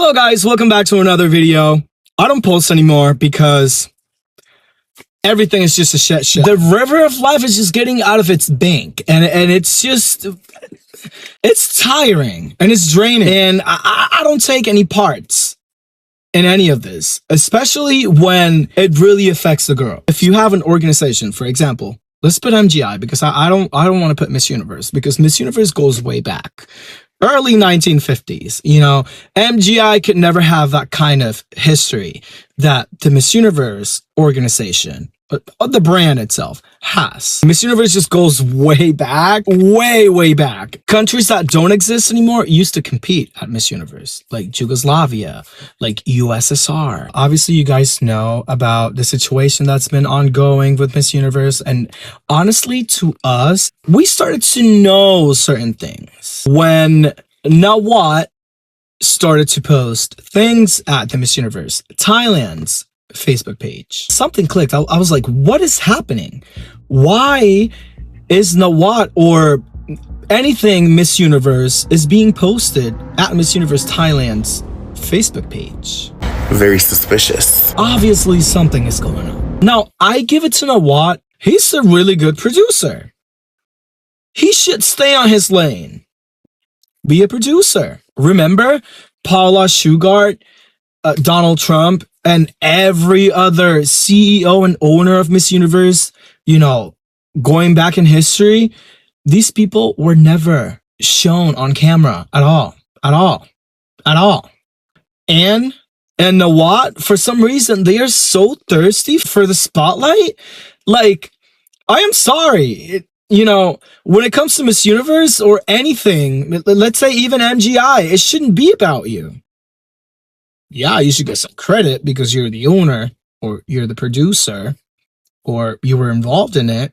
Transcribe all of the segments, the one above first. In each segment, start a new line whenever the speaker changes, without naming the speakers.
Hello guys, welcome back to another video. I don't post anymore because everything is just a shit show. The river of life is just getting out of its bank, and it's just, it's tiring and it's draining, and I don't take any parts in any of this, especially when it really affects the girl. If you have an organization, for example, let's put MGI, because I don't want to put Miss Universe, because Miss Universe goes way back. Early 1950s, you know, MGI could never have that kind of history that the Miss Universe organization, the brand itself, has. Miss Universe just goes way back, way back. Countries that don't exist anymore used to compete at Miss Universe, like Yugoslavia, like USSR. Obviously, you guys know about the situation that's been ongoing with Miss Universe, and honestly, to us, we started to know certain things when Nawat started to post things at the Miss Universe Thailand's Facebook page. Something clicked. I was like, what is happening? Why is Nawat or anything Miss Universe is being posted at Miss Universe Thailand's Facebook page?
Very suspicious.
Obviously something is going on. Now, I give it to Nawat. He's a really good producer. He should stay on his lane. Be a producer. Remember Paula Shugart, Donald Trump, and every other CEO and owner of Miss Universe, you know, going back in history, these people were never shown on camera at all. And Nawat, for some reason, they are so thirsty for the spotlight. Like, I am sorry. You know, when it comes to Miss Universe or anything, let's say even MGI, it shouldn't be about you. Yeah, you should get some credit because you're the owner or you're the producer or you were involved in it.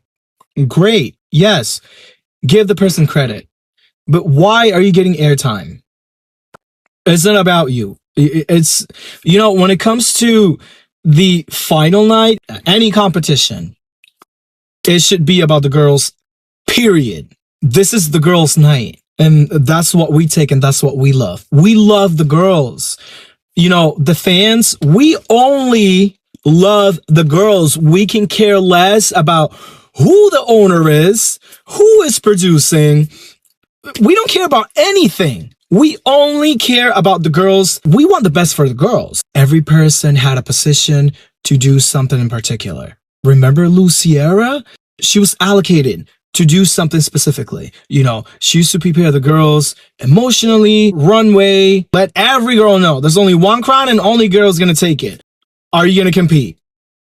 Great. Yes. Give the person credit. But why are you getting airtime? It's not about you. It's, you know, when it comes to the final night, any competition, it should be about the girls, period. This is the girls' night. And that's what we take and that's what we love. We love the girls. You know, the fans, we only love the girls. We can care less about who the owner is, who is producing. We don't care about anything. We only care about the girls. We want the best for the girls. Every person had a position to do something in particular. Remember Luciera? She was allocated to do something specifically. You know, she used to prepare the girls emotionally, runway, let every girl know there's only one crown and only girl's gonna take it. Are you gonna compete?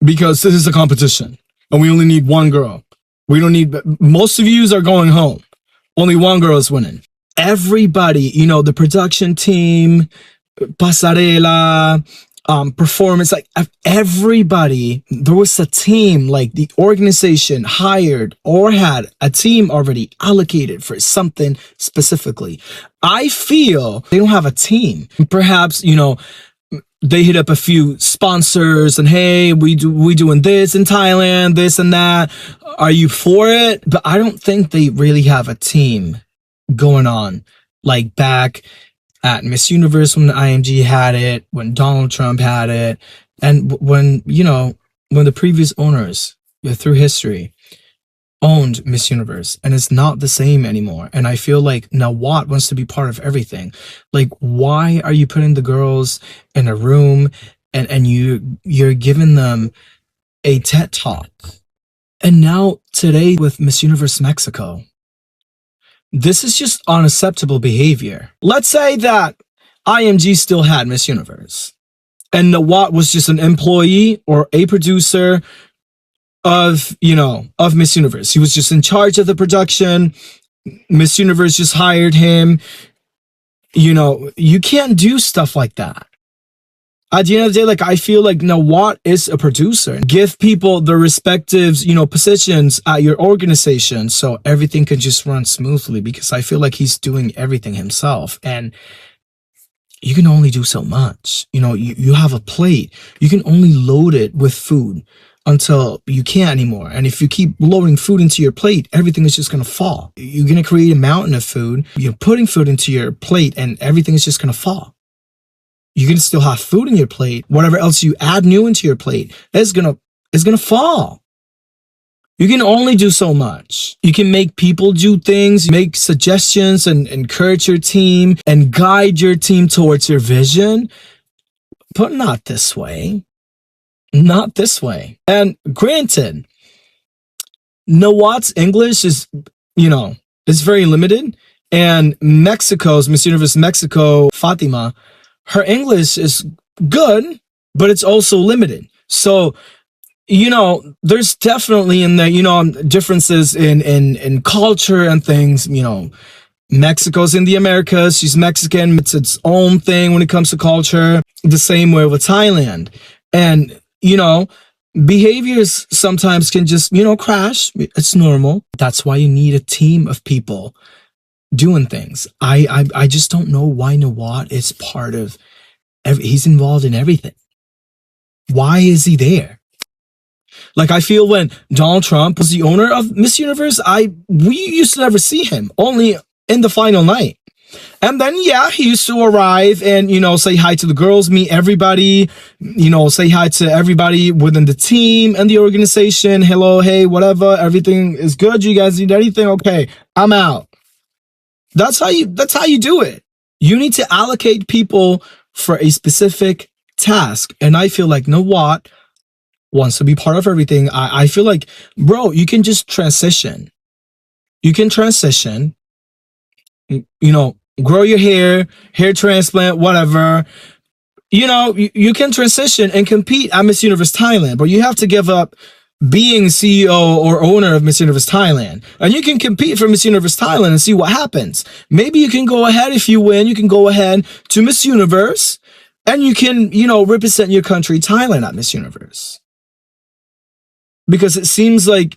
Because this is a competition and we only need one girl. We don't need, most of yous are going home. Only one girl is winning. Everybody, you know, the production team, pasarela, performance, like everybody, there was a team, like the organization hired or had a team already allocated for something specifically. I feel they don't have a team. Perhaps, you know, they hit up a few sponsors and, hey, we doing this in Thailand, this and that. Are you for it? But I don't think they really have a team going on like back at Miss Universe when IMG had it, when Donald Trump had it, and when, you know, when the previous owners through history owned Miss Universe, and it's not the same anymore. And I feel like Nawat wants to be part of everything. Like, why are you putting the girls in a room and you're giving them a TED Talk? And now today with Miss Universe Mexico, this is just unacceptable behavior. Let's say that IMG still had Miss Universe and Nawat was just an employee or a producer of, you know, of Miss Universe. He was just in charge of the production. Miss Universe just hired him. You know, you can't do stuff like that. At the end of the day, like, I feel like Nawat is a producer. Give people the respective, you know, positions at your organization so everything can just run smoothly, because I feel like he's doing everything himself. And you can only do so much. You know, you have a plate. You can only load it with food until you can't anymore. And if you keep loading food into your plate, everything is just going to fall. You're going to create a mountain of food. You're putting food into your plate and everything is just going to fall. You can still have food in your plate. Whatever else you add new into your plate is gonna fall. You can only do so much. You can make people do things, make suggestions, and encourage your team and guide your team towards your vision, but not this way. Not this way. And granted, Nawat's English is, is very limited. And Mexico's Miss Universe Mexico, Fatima, her English is good, but it's also limited. So, there's definitely in there, differences in culture and things. Mexico's in the Americas. She's Mexican. It's its own thing when it comes to culture. The same way with Thailand. And, behaviors sometimes can just, crash. It's normal. That's why you need a team of people doing things. I just don't know why Nawat is part of, he's involved in everything. Why is he there? Like, I feel when Donald Trump was the owner of Miss Universe, we used to never see him, only in the final night. And then, yeah, he used to arrive and, say hi to the girls, meet everybody, say hi to everybody within the team and the organization. Hello, hey, whatever. Everything is good. You guys need anything? Okay, I'm out. That's how you do it. You need to allocate people for a specific task. And I feel like Nawat wants to be part of everything. I feel like, bro, you can just transition. You can transition, grow your hair transplant, whatever. You can transition and compete at Miss Universe Thailand, but you have to give up being CEO or owner of Miss Universe Thailand. And you can compete for Miss Universe Thailand and see what happens. Maybe you can go ahead, if you win, you can go ahead to Miss Universe and you can, represent your country, Thailand, at Miss Universe. Because it seems like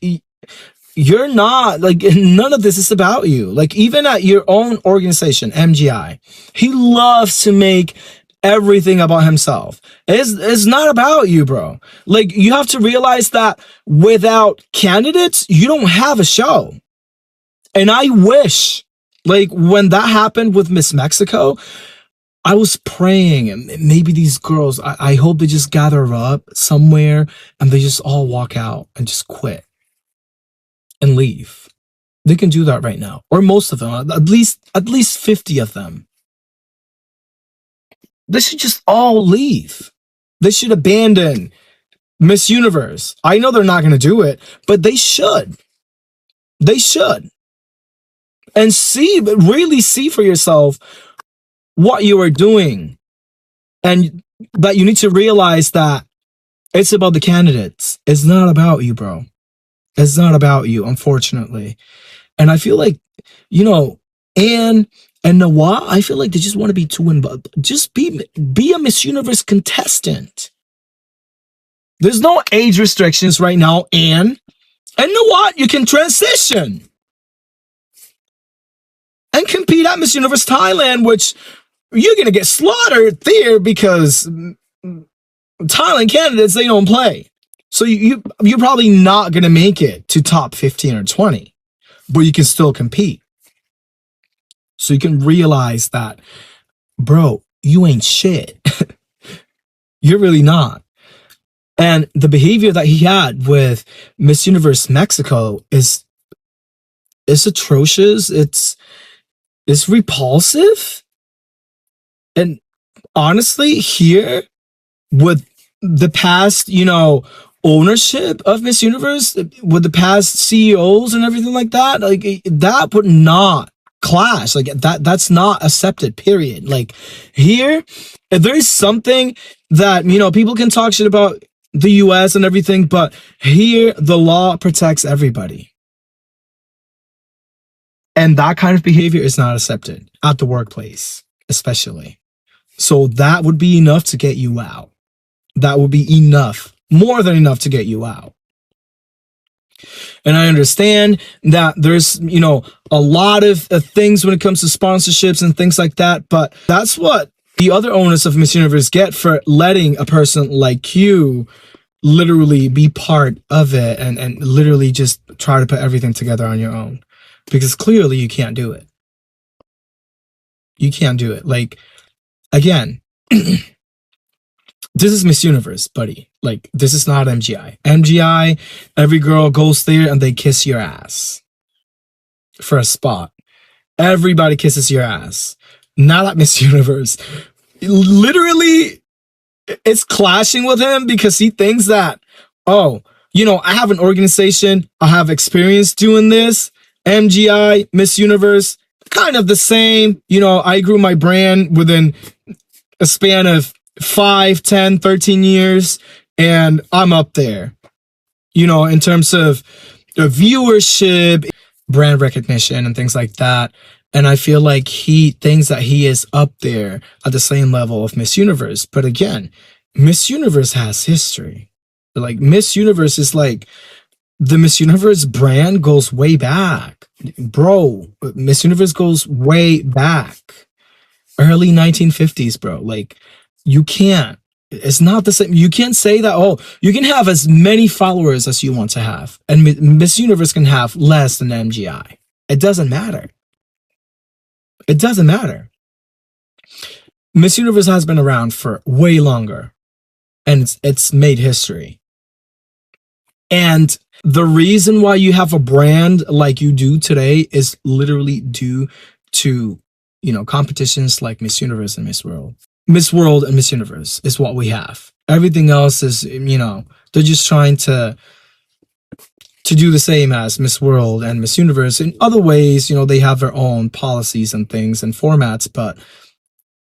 you're not, like, none of this is about you. Like, even at your own organization, MGI, he loves to make everything about himself. It's not about you, bro. Like, you have to realize that without candidates, you don't have a show. And I wish, like, when that happened with Miss Mexico, I was praying, and maybe these girls, I hope they just gather up somewhere and they just all walk out and just quit and leave. They can do that right now, or most of them, at least 50 of them. They should just all leave. They should abandon Miss Universe. I know they're not going to do it, but they should. They should. And really see for yourself what you are doing. And that you need to realize that it's about the candidates. It's not about you, bro. It's not about you, unfortunately. And I feel like, Anne and Nawat, I feel like they just want to be too involved. Just be a Miss Universe contestant. There's no age restrictions right now, Anne. And Nawat, you can transition and compete at Miss Universe Thailand, which you're going to get slaughtered there because Thailand candidates, they don't play. So you're probably not going to make it to top 15 or 20, but you can still compete. So you can realize that, bro, you ain't shit. You're really not. And the behavior that he had with Miss Universe Mexico is atrocious. It's repulsive. And honestly, here with the past, ownership of Miss Universe, with the past CEOs and everything like that, like, that would not clash. Like, that's not accepted, period. Like, here, if there is something that, people can talk shit about the US and everything, but here the law protects everybody. And that kind of behavior is not accepted at the workplace, especially. So that would be enough to get you out. That would be enough, more than enough to get you out. And I understand that there's, a lot of things when it comes to sponsorships and things like that, but that's what the other owners of Miss Universe get for letting a person like you literally be part of it and literally just try to put everything together on your own. Because clearly you can't do it. You can't do it. Like, again, This is Miss Universe, buddy. Like, this is not MGI. MGI, every girl goes there and they kiss your ass for a spot. Everybody kisses your ass. Not at Miss Universe. Literally, it's clashing with him because he thinks that, oh, I have an organization, I have experience doing this. MGI, Miss Universe, kind of the same. I grew my brand within a span of 5, 10, 13 years, and I'm up there, in terms of viewership, brand recognition, and things like that. And I feel like he thinks that he is up there at the same level of Miss Universe. But again, Miss Universe has history. Like, Miss Universe is like, the Miss Universe brand goes way back. Bro, Miss Universe goes way back. Early 1950s, bro. Like, you can't. It's not the same. You can't say that, oh, you can have as many followers as you want to have, and Miss Universe can have less than MGI. It doesn't matter. It doesn't matter. Miss Universe has been around for way longer, and it's made history. And the reason why you have a brand like you do today is literally due to, competitions like Miss Universe and Miss World. Miss World and Miss Universe is what we have. Everything else is, they're just trying to do the same as Miss World and Miss Universe. In other ways, they have their own policies and things and formats, but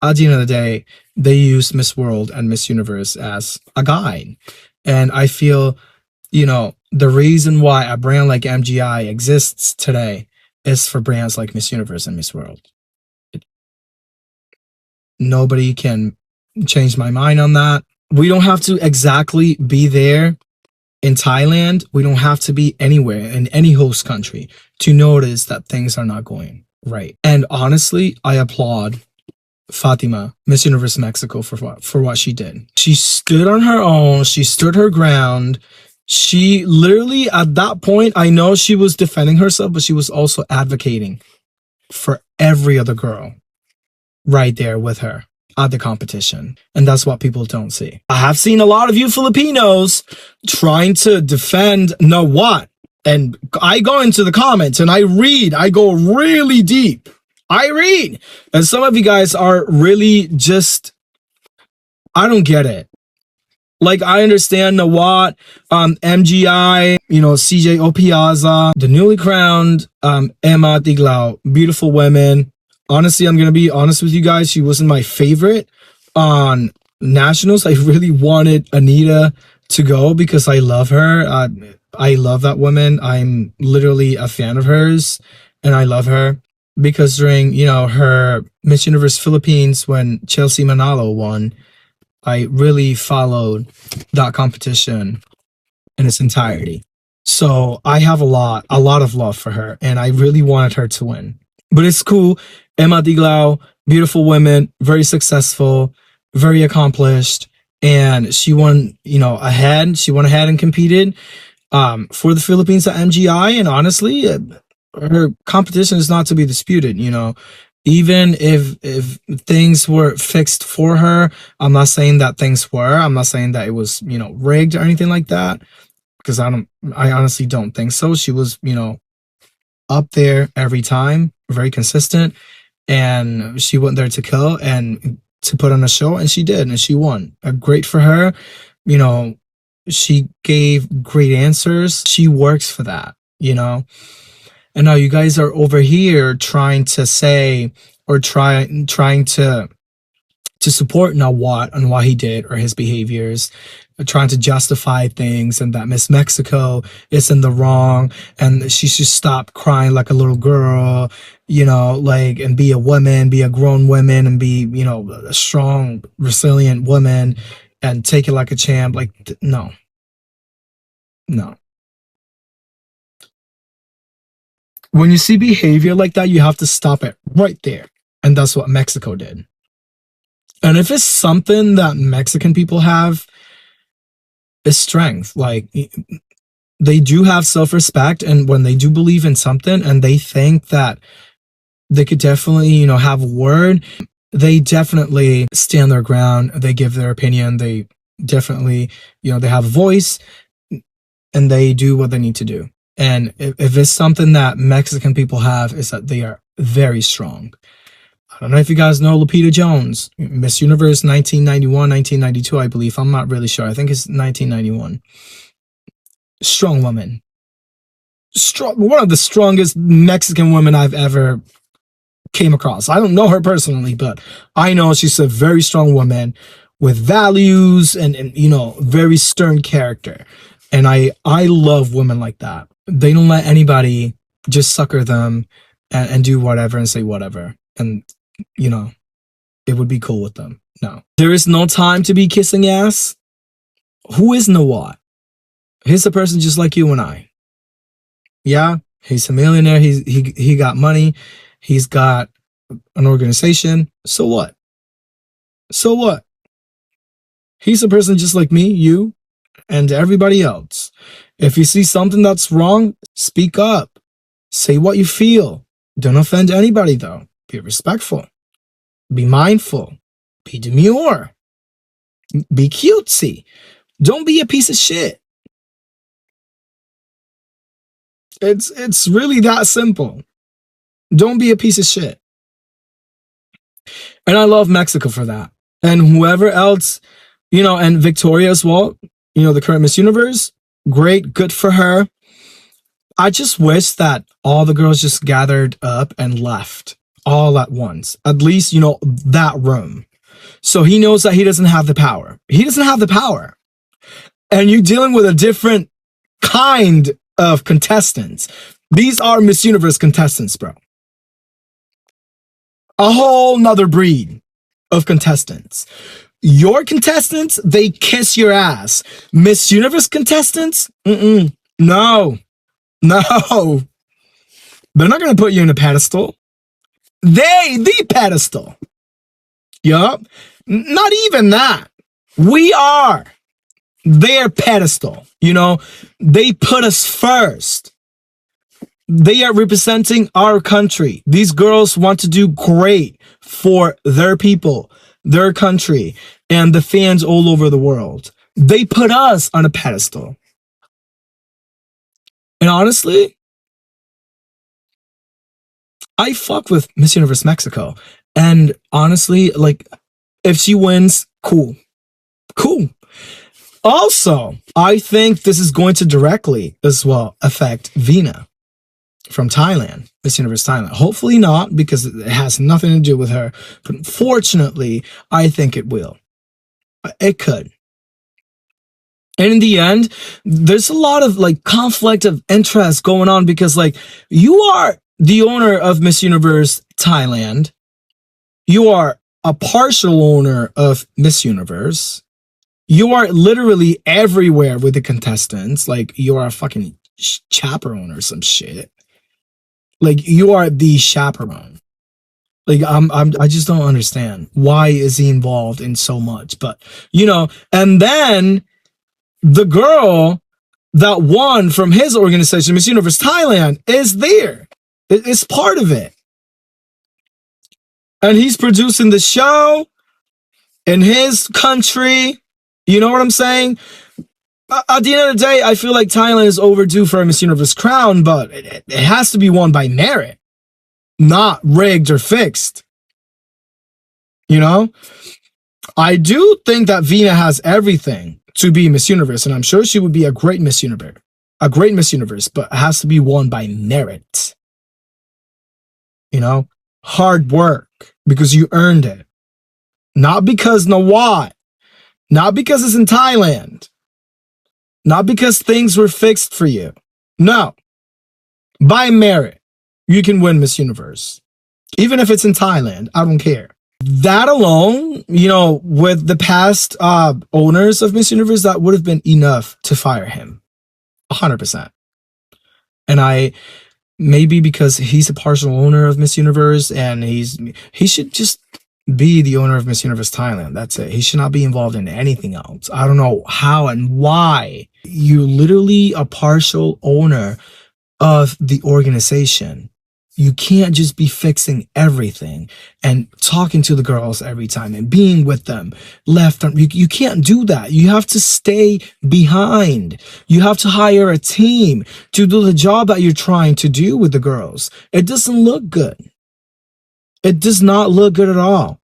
at the end of the day, they use Miss World and Miss Universe as a guide. And I feel, the reason why a brand like MGI exists today is for brands like Miss Universe and Miss World. Nobody can change my mind on that. We don't have to exactly be there in Thailand. We don't have to be anywhere in any host country to notice that things are not going right. And honestly, I applaud Fatima, Miss Universe Mexico, for what she did. She stood on her own. She stood her ground. She literally, at that point, I know she was defending herself, but she was also advocating for every other girl right there with her at the competition. And that's what people don't see. I have seen a lot of you Filipinos trying to defend Nawat. And I go into the comments and I go really deep. I read. And some of you guys are really just, I don't get it. Like, I understand Nawat, MGI, CJ Opiaza, the newly crowned Emma Tiglao, beautiful women. Honestly, I'm going to be honest with you guys. She wasn't my favorite on nationals. I really wanted Anita to go because I love her. I love that woman. I'm literally a fan of hers, and I love her because during, her Miss Universe Philippines, when Chelsea Manalo won, I really followed that competition in its entirety. So I have a lot of love for her, and I really wanted her to win. But it's cool. Emma Tiglao, beautiful woman, very successful, very accomplished, and she won, ahead. She went ahead and competed for the Philippines at MGI, and honestly, her competition is not to be disputed. Even if things were fixed for her, I'm not saying that things were. I'm not saying that it was, rigged or anything like that, because I honestly don't think so. She was, up there every time, very consistent, and she went there to kill and to put on a show, and she did, and she won. Great for her. She gave great answers. She works for that, And now you guys are over here trying to say, or trying to support Nawat on what he did or his behaviors, trying to justify things, and that Miss Mexico is in the wrong, and she should stop crying like a little girl, and be a woman, be a grown woman, and be, a strong, resilient woman, and take it like a champ. Like, no. When you see behavior like that, you have to stop it right there. And that's what Mexico did. And if it's something that Mexican people have, is strength. Like, they do have self-respect, and when they do believe in something and they think that they could definitely, have a word, they definitely stand their ground. They give their opinion. They definitely, they have a voice and they do what they need to do. And if it's something that Mexican people have, is that they are very strong. I don't know if you guys know Lupita Jones, Miss Universe 1991, 1992, I believe. I'm not really sure. I think it's 1991. Strong woman. One of the strongest Mexican women I've ever came across. I don't know her personally, but I know she's a very strong woman with values and very stern character. And I love women like that. They don't let anybody just sucker them and do whatever and say whatever. And, it would be cool with them. No. There is no time to be kissing ass. Who is Nawat? He's a person just like you and I. Yeah, he's a millionaire. He got money. He's got an organization. So what? So what? He's a person just like me, you, and everybody else. If you see something that's wrong, speak up. Say what you feel. Don't offend anybody, though. Be respectful. Be mindful. Be demure. Be cutesy. Don't be a piece of shit. It's really that simple. Don't be a piece of shit. And I love Mexico for that. And whoever else, and Victoria as well, the current Miss Universe, great, good for her. I just wish that all the girls just gathered up and left all at once. At least, that room. So he knows that he doesn't have the power. He doesn't have the power. And you're dealing with a different kind of contestants. These are Miss Universe contestants, bro. A whole nother breed of contestants. Your contestants, they kiss your ass. Miss Universe contestants? No. No. They're not going to put you in a pedestal. The pedestal. Yup. Not even that. We are their pedestal. They put us first. They are representing our country. These girls want to do great for their people, their country, and the fans all over the world. They put us on a pedestal. And honestly, I fuck with Miss Universe Mexico. And honestly, if she wins, cool. Cool. Also, I think this is going to directly as well affect Veena from Thailand, Miss Universe Thailand. Hopefully not, because it has nothing to do with her. But unfortunately, I think it will. It could. And in the end, there's a lot of conflict of interest going on because you are the owner of Miss Universe Thailand. You are a partial owner of Miss Universe. You are literally everywhere with the contestants. You are a fucking chaperone or some shit. You are the chaperone. I just don't understand. Why is he involved in so much? But, and then the girl that won from his organization, Miss Universe Thailand, is there. It's part of it. And he's producing the show in his country. You know what I'm saying? At the end of the day, I feel like Thailand is overdue for a Miss Universe crown, but it has to be won by merit, not rigged or fixed. I do think that Veena has everything to be Miss Universe, and I'm sure she would be a great Miss Universe. But it has to be won by merit. Hard work, because you earned it. Not because Nawat. Not because it's in Thailand. Not because things were fixed for you. No. By merit, you can win Miss Universe. Even if it's in Thailand, I don't care. That alone, with the past owners of Miss Universe, that would have been enough to fire him. 100%. And maybe because he's a partial owner of Miss Universe and he should just be the owner of Miss Universe Thailand. That's it. He should not be involved in anything else. I don't know how and why. You're literally a partial owner of the organization. You can't just be fixing everything and talking to the girls every time and being with them left. You can't do that. You have to stay behind. You have to hire a team to do the job that you're trying to do with the girls. It doesn't look good. It does not look good at all.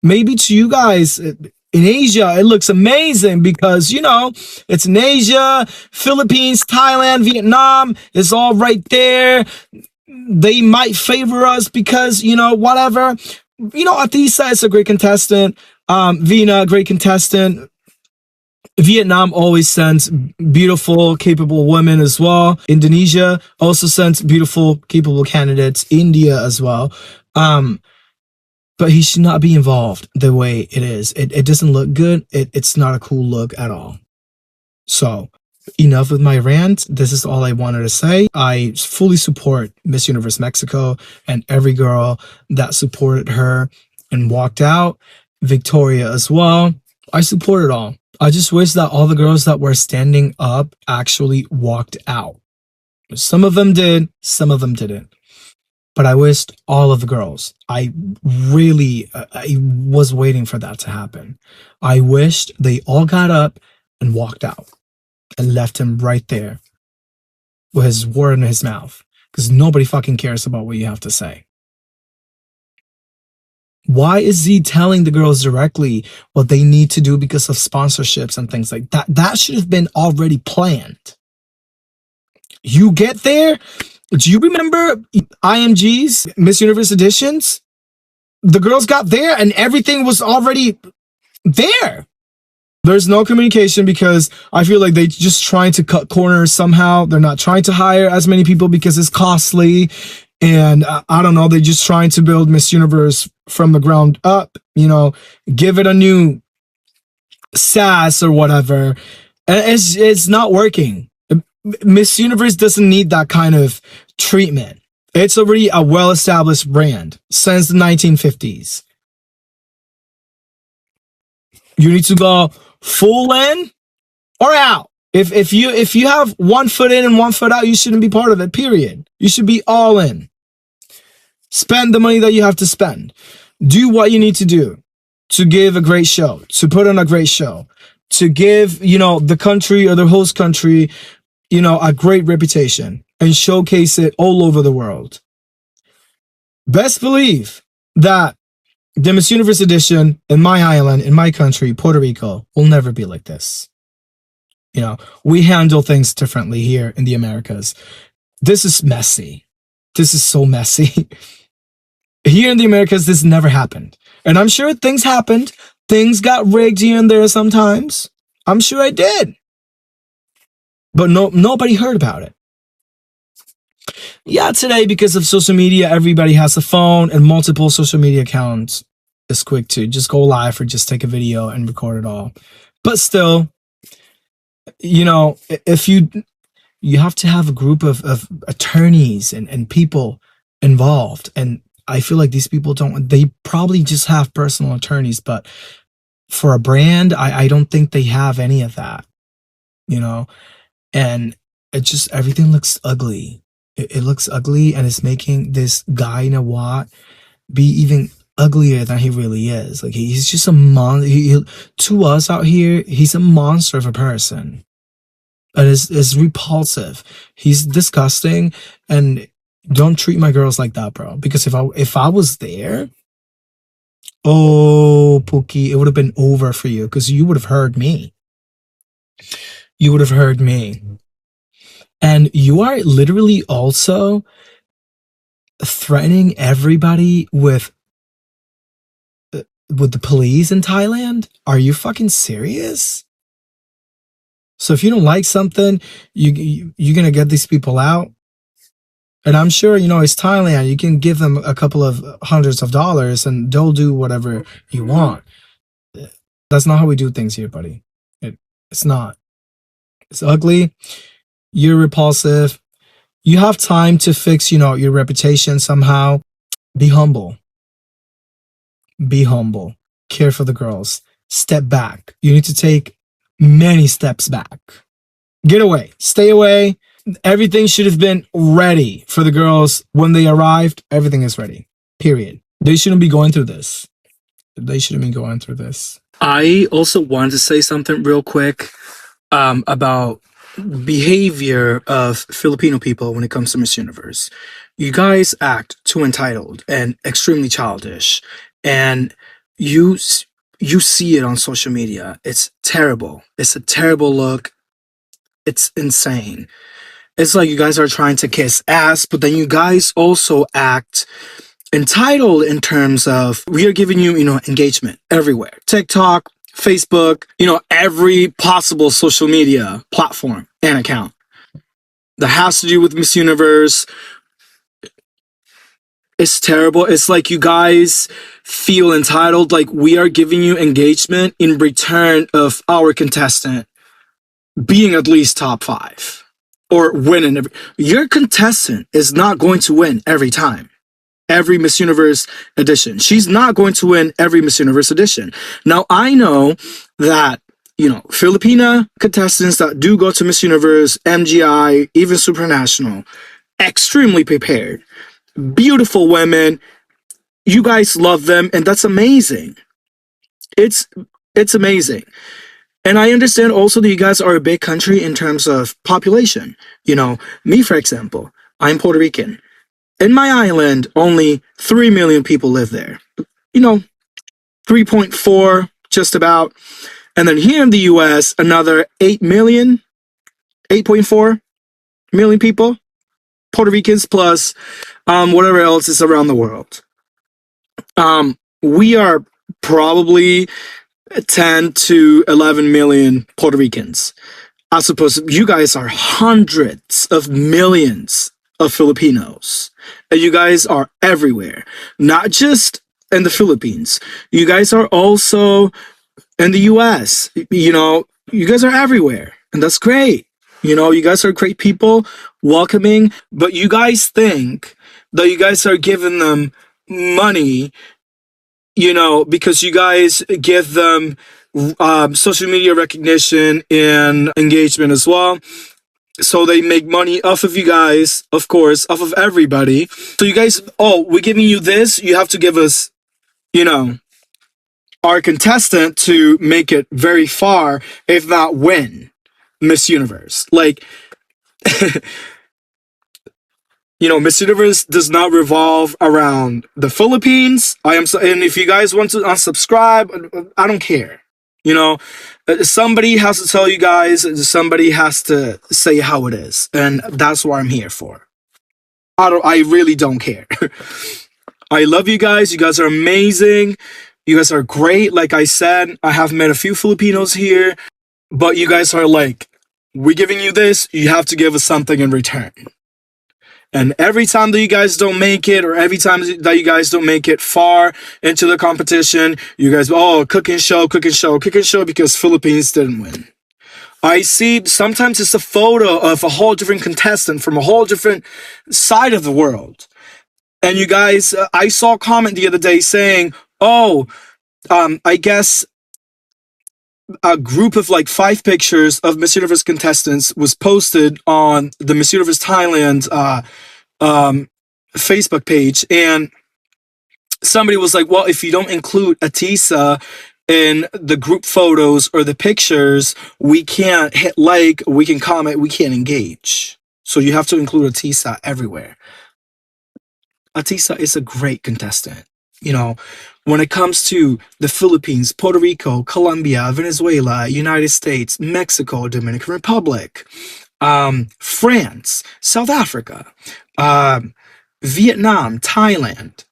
Maybe to you guys in Asia, it looks amazing because, it's in Asia, Philippines, Thailand, Vietnam, it's all right there. They might favor us because, whatever. Atisa is a great contestant. Vina, great contestant. Vietnam always sends beautiful, capable women as well. Indonesia also sends beautiful, capable candidates. India as well. But he should not be involved the way it is. It doesn't look good. It's not a cool look at all. So, enough with my rant. This is all I wanted to say. I fully support Miss Universe Mexico and every girl that supported her and walked out. Victoria as well. I support it all. I just wish that all the girls that were standing up actually walked out. Some of them did, some of them didn't. But I wished all of the girls. I was waiting for that to happen. I wished they all got up and walked out and left him right there with his word in his mouth, because nobody fucking cares about what you have to say. Why is he telling the girls directly what they need to do because of sponsorships and things like that? That should have been already planned. You get there. Do you remember IMG's Miss Universe editions? The girls got there and everything was already there. There's no communication because I feel like they just trying to cut corners somehow. They're not trying to hire as many people because it's costly. And I don't know, they're just trying to build Miss Universe from the ground up, give it a new sass or whatever. And it's not working. Miss Universe doesn't need that kind of treatment. It's already a well-established brand since the 1950s. You need to go full in or out. If you have 1 foot in and 1 foot out, you shouldn't be part of it, period. You should be all in. Spend the money that you have to spend. Do what you need to do to give a great show, to put on a great show, to give, the country or the host country, a great reputation and showcase it all over the world. Best believe that the Miss Universe edition in my island, in my country, Puerto Rico, will never be like this. We handle things differently here in the Americas. This is messy. This is so messy. Here in the Americas, this never happened. And I'm sure things happened. Things got rigged here and there sometimes. I'm sure I did. But nobody heard about it. Yeah, today, because of social media, everybody has a phone and multiple social media accounts. It's quick to just go live or just take a video and record it all. But still, if you have to have a group of attorneys and people involved. And I feel like these people they probably just have personal attorneys, but for a brand, I don't think they have any of that, and everything looks ugly. It looks ugly, and it's making this guy Nawat be even uglier than he really is. Like, he's just a monster. To us out here, he's a monster of a person. And it's repulsive. He's disgusting, and don't treat my girls like that, bro. Because if I was there, oh, Pookie, it would have been over for you, because you would have heard me. You would have heard me. And you are literally also threatening everybody with the police in Thailand? Are you fucking serious? So if you don't like something, you're gonna get these people out. And I'm sure, it's Thailand. You can give them a couple of hundreds of dollars and they'll do whatever you want. That's not how we do things here, buddy. It's not. It's ugly. You're repulsive. You have time to fix, your reputation somehow. Be humble. Be humble. Care for the girls. Step back. You need to take many steps back. Get away. Stay away. Everything should have been ready for the girls when they arrived. Everything is ready. Period. They shouldn't be going through this. They shouldn't be going through this. I also wanted to say something real quick about behavior of Filipino people when it comes to Miss Universe. You guys act too entitled and extremely childish, and you you see it on social media. It's terrible. It's a terrible look. It's insane. It's like you guys are trying to kiss ass, but then you guys also act entitled in terms of we are giving you, engagement everywhere. TikTok, Facebook, every possible social media platform and account that has to do with Miss Universe. It's terrible. It's like you guys feel entitled, like we are giving you engagement in return of our contestant being at least top 5 or winning. Your contestant is not going to win every time. Every Miss Universe edition. She's not going to win every Miss Universe edition. Now, I know that, Filipina contestants that do go to Miss Universe, MGI, even Supranational, extremely prepared. Beautiful women. You guys love them, and that's amazing. It's amazing. And I understand also that you guys are a big country in terms of population. Me, for example, I'm Puerto Rican. In my island, only 3 million people live there. 3.4, just about. And then here in the US, another 8 million, 8.4 million people, Puerto Ricans plus whatever else is around the world. We are probably 10 to 11 million Puerto Ricans. I suppose you guys are hundreds of millions of Filipinos. And you guys are everywhere, not just in the Philippines. You guys are also in the US. You guys are everywhere, and that's great. You guys are great people, welcoming, but you guys think that you guys are giving them money, because you guys give them social media recognition and engagement as well. So they make money off of you guys, of course, off of everybody. So you guys, we're giving you this. You have to give us, our contestant to make it very far, if not win Miss Universe. Like, Miss Universe does not revolve around the Philippines. And if you guys want to unsubscribe, I don't care. Somebody has to tell you guys, somebody has to say how it is. And that's what I'm here for. I really don't care. I love you guys. You guys are amazing. You guys are great. Like I said, I have met a few Filipinos here, but you guys are like, we're giving you this, you have to give us something in return. And every time that you guys don't make it, or every time that you guys don't make it far into the competition, you guys, cooking show, because Philippines didn't win. I see sometimes it's a photo of a whole different contestant from a whole different side of the world. And you guys, I saw a comment the other day saying, I guess a group of like 5 pictures of Miss Universe contestants was posted on the Miss Universe Thailand Facebook page, and somebody was like, well, if you don't include Atisa in the group photos or the pictures, we can't hit like, we can comment, we can't engage. So you have to include Atisa everywhere. Atisa is a great contestant. When it comes to the Philippines, Puerto Rico, Colombia, Venezuela, United States, Mexico, Dominican Republic, France, South Africa, Vietnam, Thailand,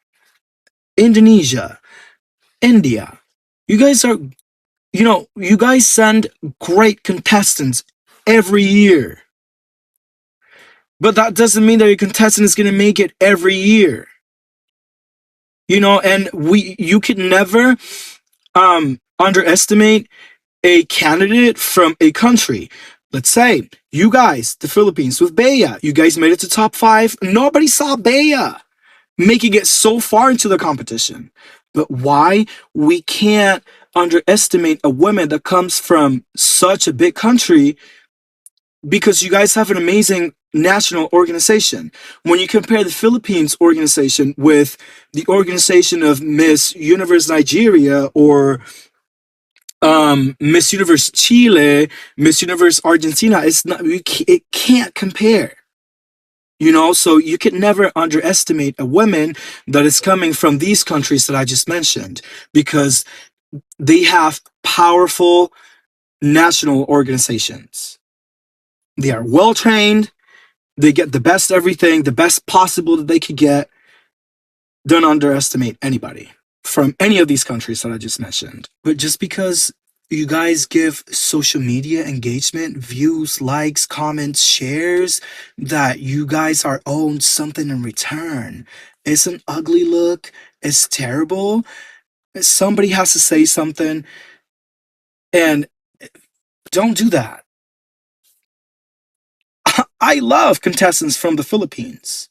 Indonesia, India. You guys are, you guys send great contestants every year. But that doesn't mean that your contestant is going to make it every year. And you can never underestimate a candidate from a country. Let's say you guys, the Philippines, with Bea, you guys made it to top 5. Nobody saw Bea making it so far into the competition. But why? We can't underestimate a woman that comes from such a big country, because you guys have an amazing national organization. When you compare the Philippines organization with the organization of Miss Universe Nigeria or Miss Universe Chile, Miss Universe Argentina, it can't compare. So you can never underestimate a woman that is coming from these countries that I just mentioned, because they have powerful national organizations. They are well trained. They get the best everything, the best possible that they could get. Don't underestimate anybody from any of these countries that I just mentioned. But just because you guys give social media engagement, views, likes, comments, shares, that you guys are owed something in return. It's an ugly look. It's terrible. Somebody has to say something, and don't do that. I love contestants from the Philippines.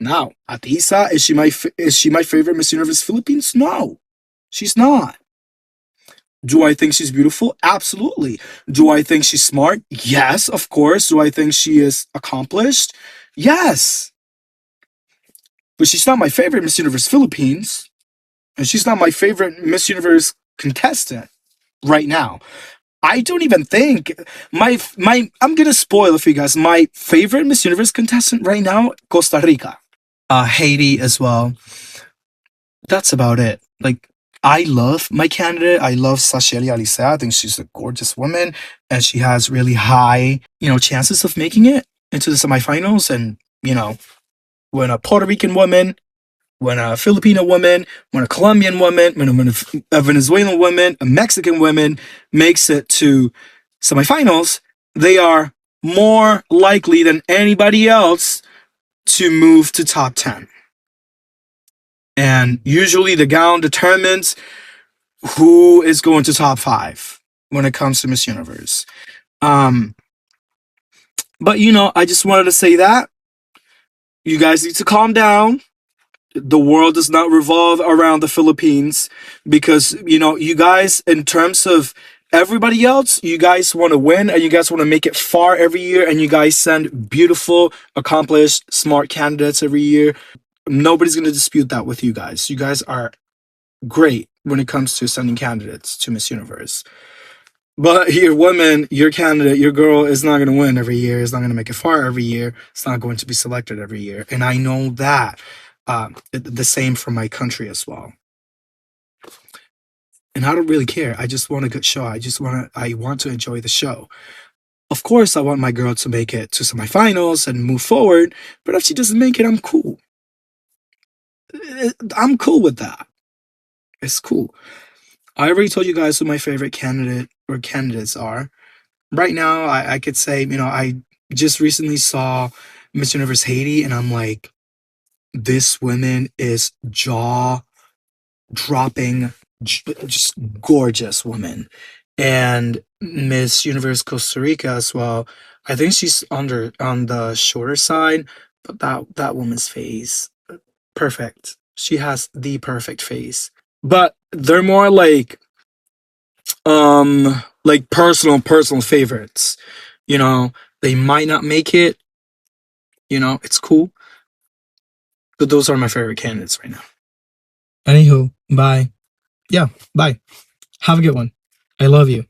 Now, Atisa, is she my favorite Miss Universe Philippines? No, she's not. Do I think she's beautiful? Absolutely. Do I think she's smart? Yes, of course. Do I think she is accomplished? Yes. But she's not my favorite Miss Universe Philippines, and she's not my favorite Miss Universe contestant right now. I don't even think my I'm gonna spoil it for you guys. My favorite Miss Universe contestant right now, Costa Rica. Haiti as well. That's about it. Like, I love my candidate. I love Sasheli Alice. I think she's a gorgeous woman, and she has really high, chances of making it into the semifinals. And when a Puerto Rican woman, when a Filipino woman, when a Colombian woman, when a Venezuelan woman, a Mexican woman makes it to semifinals, they are more likely than anybody else to move to top 10. And usually the gown determines who is going to top 5 when it comes to Miss Universe. Um, but I just wanted to say that you guys need to calm down. The world does not revolve around the Philippines, because you guys, in terms of everybody else, you guys want to win and you guys want to make it far every year, and you guys send beautiful, accomplished, smart candidates every year. Nobody's going to dispute that with you guys. You guys are great when it comes to sending candidates to Miss Universe. But your woman, your candidate, your girl is not going to win every year. It's not going to make it far every year. It's not going to be selected every year. And I know that. The same for my country as well. And I don't really care. I just want a good show. I want to enjoy the show. Of course, I want my girl to make it to semifinals and move forward. But if she doesn't make it, I'm cool. I'm cool with that. It's cool. I already told you guys who my favorite candidate or candidates are. Right now, I could say, I just recently saw Miss Universe Haiti, and I'm like, this woman is jaw dropping, just gorgeous woman. And Miss Universe Costa Rica as well. I think she's on the shorter side, but that woman's face, perfect. She has the perfect face. But they're more like personal favorites. They might not make it. It's cool. But those are my favorite candidates right now. Anywho, bye. Yeah, bye. Have a good one. I love you.